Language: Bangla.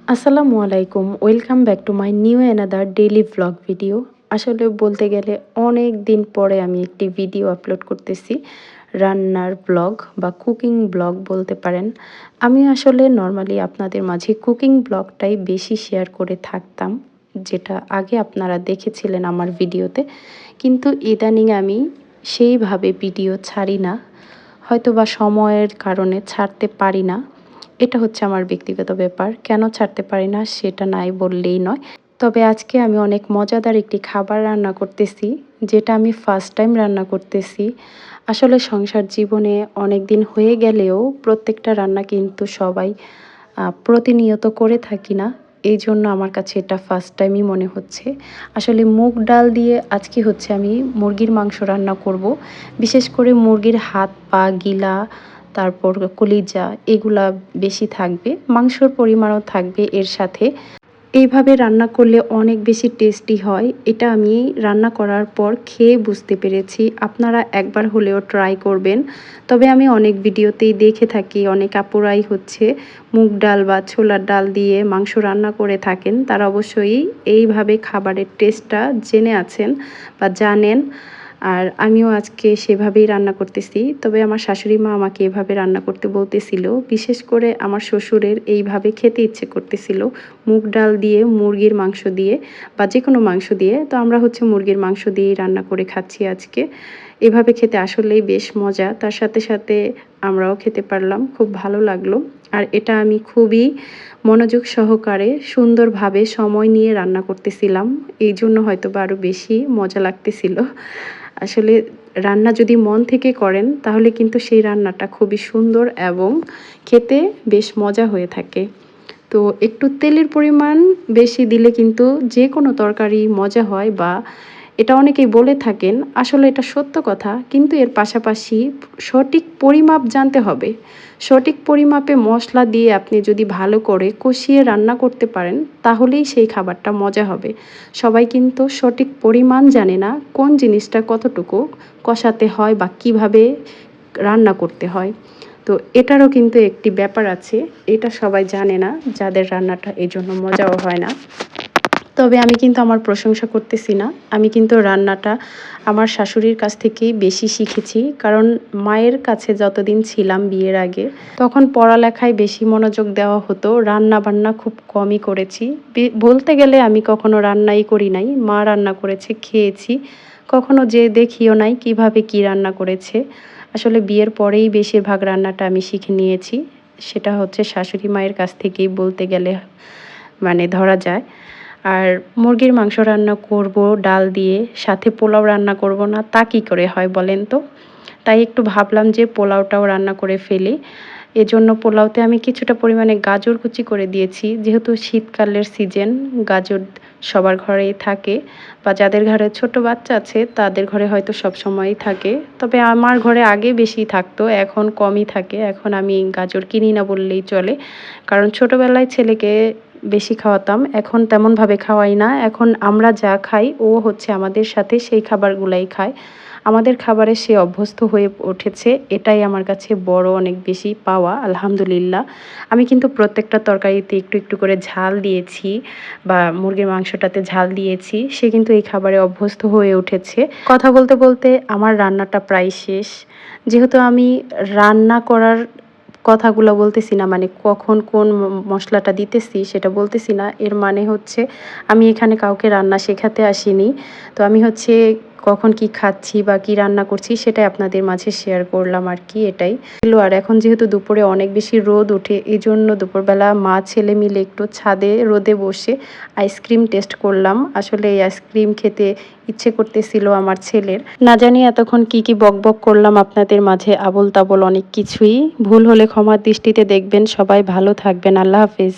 আসসালামু আলাইকুম, welcome back to my new another daily vlog video. আসলে বলতে গেলে অনেক দিন পরে আমি একটি ভিডিও আপলোড করতেছি, রান্নার ব্লগ বা কুকিং ব্লগ বলতে পারেন। আমি আসলে নর্মালি আপনাদের মাঝে কুকিং ব্লগটাই বেশি শেয়ার করে থাকতাম, যেটা আগে আপনারা দেখেছিলেন আমার ভিডিওতে। কিন্তু ইদানিং আমি সেইভাবে ভিডিও ছাড়ি না, হয়তো বা সময়ের কারণে ছাড়তে পারি না। এটা হচ্ছে আমার ব্যক্তিগত ব্যাপার। কেন ছাড়তে পারি না সেটা নাই বললেই নয়। তবে আজকে আমি অনেক মজাদার একটি খাবার রান্না করতেছি, যেটা আমি ফার্স্ট টাইম রান্না করতেছি। আসলে সংসার জীবনে অনেক দিন হয়ে গেলেও প্রত্যেকটা রান্না কিন্তু সবাই প্রতিনিয়ত করে থাকি না। এইজন্য আমার কাছে এটা ফার্স্ট টাইমই মনে হচ্ছে। আসলে মুগ ডাল দিয়ে আজকে হচ্ছে আমি মুরগির মাংস রান্না করব। বিশেষ করে মুরগির হাত, পা, গিলা, তারপর কলিজা এগুলা বেশি থাকবে। মাংসর পরিমাণও থাকবে এর সাথে। এইভাবে রান্না করলে অনেক বেশি টেস্টি হয়। এটা আমি রান্না করার পর খেয়ে বুঝতে পেরেছি। আপনারা একবার হলেও ট্রাই করবেন। তবে আমি অনেক ভিডিওতেই দেখে থাকি, অনেক আপুরাই হচ্ছে মুগ ডাল বা ছোলার ডাল দিয়ে মাংস রান্না করে থাকেন। তারা অবশ্যই এইভাবে খাবারের টেস্টটা জেনে আছেন বা জানেন। আর আমিও আজকে সেভাবেই রান্না করতেছি। তবে আমার শাশুড়ি মা আমাকে এভাবে রান্না করতে বলতেছিল। বিশেষ করে আমার শ্বশুরের এইভাবে খেতে ইচ্ছে করতেছিল, মুগ ডাল দিয়ে, মুরগির মাংস দিয়ে বা যেকোনো মাংস দিয়ে। তো আমরা হচ্ছে মুরগির মাংস দিয়েই রান্না করে খাচ্ছি আজকে। এভাবে খেতে আসলেই বেশ মজা। তার সাথে সাথে আমরাও খেতে পারলাম, খুব ভালো লাগলো। আর এটা আমি খুবই মনোযোগ সহকারে সুন্দরভাবে সময় নিয়ে রান্না করতেছিলাম। এইজন্য হয়তোবা আরও বেশি মজা লাগতেছিল। আসলে রান্না যদি মন থেকে করেন তাহলে কিন্তু সেই রান্নাটা খুবই সুন্দর এবং খেতে বেশ মজা হয়ে থাকে। তো একটু তেলের পরিমাণ বেশি দিলে কিন্তু যে কোনো তরকারি মজা হয়, বা এটা অনেকেই বলে থাকেন। আসলে এটা সত্য কথা, কিন্তু এর পাশাপাশি সঠিক পরিমাপ জানতে হবে। সঠিক পরিমাপে মশলা দিয়ে আপনি যদি ভালো করে কষিয়ে রান্না করতে পারেন তাহলেই সেই খাবারটা মজা হবে। সবাই কিন্তু সঠিক পরিমাণ জানে না, কোন জিনিসটা কতটুকু কষাতে হয় বা কিভাবে রান্না করতে হয়। তো এটারও কিন্তু একটি ব্যাপার আছে, এটা সবাই জানে না, যাদের রান্নাটা এই জন্য মজাও হয় না। তবে আমি কিন্তু আমার প্রশংসা করতেছি না। আমি কিন্তু রান্নাটা আমার শাশুড়ির কাছ থেকেই বেশি শিখেছি। কারণ মায়ের কাছে যতদিন ছিলাম বিয়ের আগে, তখন পড়ালেখায় বেশি মনোযোগ দেওয়া হতো। রান্না-বান্না খুব কমই করেছি। বলতে গেলে আমি কখনো রান্নাই করি নাই। মা রান্না করেছে, খেয়েছি। কখনো যেয়ে দেখিও নাই কিভাবে কি রান্না করেছে। আসলে বিয়ের পরেই বেশিরভাগ রান্নাটা আমি শিখে নিয়েছি। সেটা হচ্ছে শাশুড়ি মায়ের কাছ থেকেই বলতে গেলে মানে ধরা যায়। আর মুরগির মাংস রান্না করব ডাল দিয়ে, সাথে পোলাও রান্না করব না, তা কী করে হয় বলেন তো? তাই একটু ভাবলাম যে পোলাওটাও রান্না করে ফেলি। এজন্য পোলাওতে আমি কিছুটা পরিমাণে গাজর কুচি করে দিয়েছি। যেহেতু শীতকালের সিজন, গাজর সবার ঘরেই থাকে, বা যাদের ঘরে ছোট বাচ্চা আছে তাদের ঘরে হয়তো সবসময়ই থাকে। তবে আমার ঘরে আগে বেশি থাকতো, এখন কমই থাকে। এখন আমি গাজর কিনি না বললেই চলে। কারণ ছোটবেলায় ছেলেকে বেশি খাওয়াতাম, এখন তেমনভাবে খাওয়াই না। এখন আমরা যা খাই ও হচ্ছে আমাদের সাথে সেই খাবারগুলাই খায়। আমাদের খাবারে সে অভ্যস্ত হয়ে উঠেছে, এটাই আমার কাছে বড় অনেক বেশি পাওয়া, আলহামদুলিল্লাহ। আমি কিন্তু প্রত্যেকটা তরকারিতে একটু একটু করে ঝাল দিয়েছি, বা মুরগির মাংসটাতে ঝাল দিয়েছি। সে কিন্তু এই খাবারে অভ্যস্ত হয়ে উঠেছে। কথা বলতে বলতে আমার রান্নাটা প্রায় শেষ। যেহেতু আমি রান্না করার কথাগুলো বলতেছি না, মানে কখন কোন মশলাটা দিতেছি সেটা বলতেছি না। এর মানে হচ্ছে আমি এখানে কাউকে রান্না শেখাতে আসিনি। তো আমি হচ্ছে কখন কি খাচ্ছি বা কি রান্না করছি সেটাই আপনাদের মাঝে শেয়ার করলাম আর কি, এটাই। আর এখন যেহেতু দুপুরে অনেক বেশি রোদ ওঠে, এই জন্য দুপুরবেলা মা ছেলে মিলে একটু ছাদে রোদে বসে আইসক্রিম টেস্ট করলাম। আসলে এই আইসক্রিম খেতে ইচ্ছে করতেছিল আমার ছেলের। না জানি এতক্ষণ কি কি বকবক করলাম আপনাদের মাঝে, আবোল তাবোল অনেক কিছুই। ভুল হলে ক্ষমার দৃষ্টিতে দেখবেন। সবাই ভালো থাকবেন। আল্লাহ হাফেজ।